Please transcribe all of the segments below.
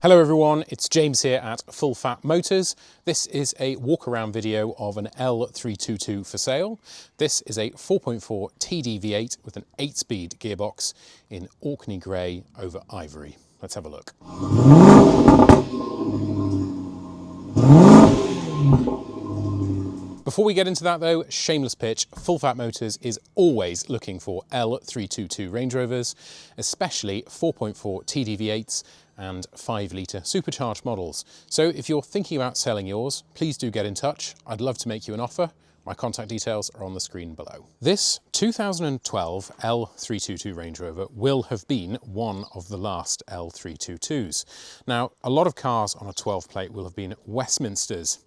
Hello everyone, it's James here at Full Fat Motors. This is a walk around video of an L322 for sale. This is a 4.4 TDV8 with an 8-speed gearbox in Orkney Grey over Ivory. Let's have a look. Before we get into that though, shameless pitch, Full Fat Motors is always looking for L322 Range Rovers, especially 4.4 TDV8s and 5-litre supercharged models. So if you're thinking about selling yours, please do get in touch. I'd love to make you an offer. My contact details are on the screen below. This 2012 L322 Range Rover will have been one of the last L322s. Now, a lot of cars on a 12 plate will have been Westminsters,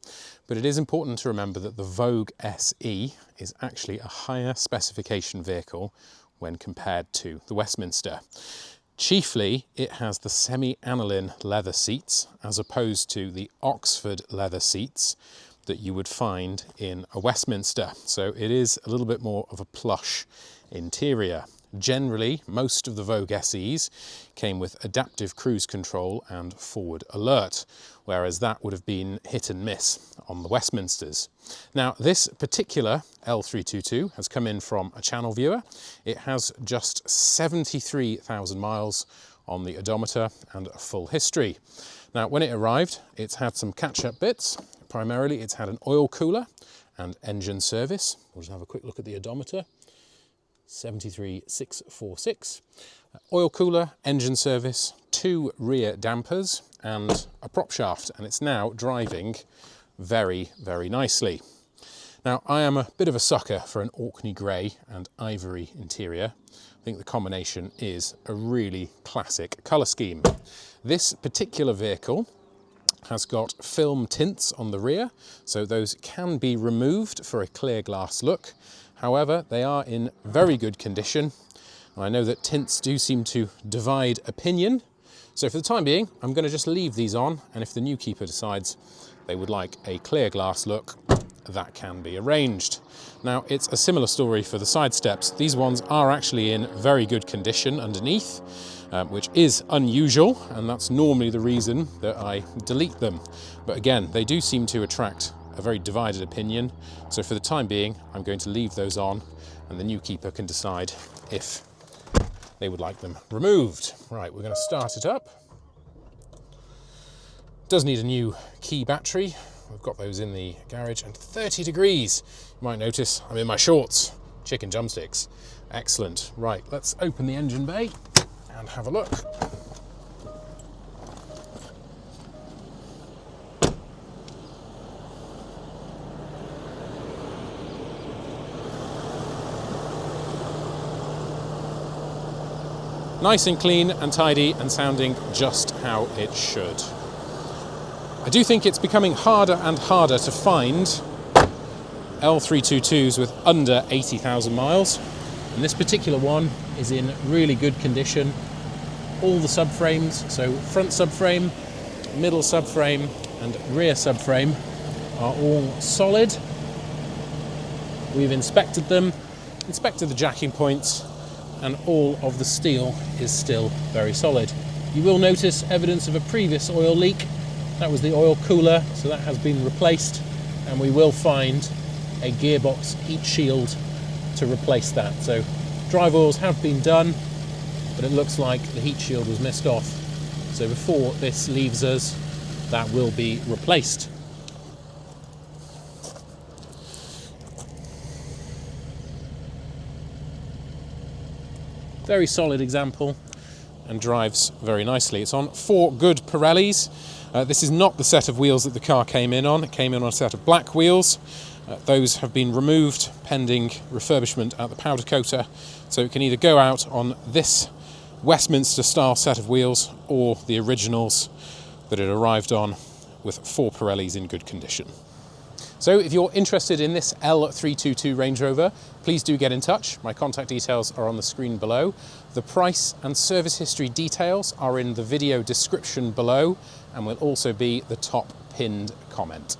but it is important to remember that the Vogue SE is actually a higher specification vehicle when compared to the Westminster. Chiefly, it has the semi-aniline leather seats as opposed to the Oxford leather seats that you would find in a Westminster. So it is a little bit more of a plush interior. Generally, most of the Vogue SEs came with adaptive cruise control and forward alert, whereas that would have been hit and miss on the Westminsters. Now, this particular L322 has come in from a channel viewer. It has just 73,000 miles on the odometer and a full history. Now, when it arrived, it's had some catch-up bits. Primarily, it's had an oil cooler and engine service. We'll just have a quick look at the odometer. 73,646. Oil cooler, engine service, 2 rear dampers and a prop shaft, and it's now driving very, very nicely. Now, I am a bit of a sucker for an Orkney Grey and Ivory interior. I think the combination is a really classic colour scheme. This particular vehicle has got film tints on the rear, so those can be removed for a clear glass look. However, they are in very good condition. I know that tints do seem to divide opinion, so for the time being, I'm going to just leave these on, and if the new keeper decides they would like a clear glass look, that can be arranged. Now, it's a similar story for the side steps. These ones are actually in very good condition underneath, which is unusual, and that's normally the reason that I delete them. But again, they do seem to attract a very divided opinion. So for the time being, I'm going to leave those on, and the new keeper can decide if they would like them removed. Right, we're going to start it up. It does need a new key battery. We've got those in the garage, and 30 degrees. You might notice I'm in my shorts, chicken drumsticks. Excellent. Right, let's open the engine bay and have a look. Nice and clean and tidy and sounding just how it should. I do think it's becoming harder and harder to find L322s with under 80,000 miles. And this particular one is in really good condition. All the subframes, so front subframe, middle subframe and rear subframe are all solid. We've inspected them, inspected the jacking points, and all of the steel is still very solid. You will notice evidence of a previous oil leak. That was the oil cooler, so that has been replaced, and we will find a gearbox heat shield to replace that. So drive oils have been done, but it looks like the heat shield was missed off. So before this leaves us, that will be replaced. Very solid example and drives very nicely. It's on 4 good Pirellis. This is not the set of wheels that the car came in on. It came in on a set of black wheels. Those have been removed pending refurbishment at the powder coater. So it can either go out on this Westminster style set of wheels or the originals that it arrived on with 4 Pirellis in good condition. So if you're interested in this L322 Range Rover, please do get in touch. My contact details are on the screen below. The price and service history details are in the video description below, and will also be the top pinned comment.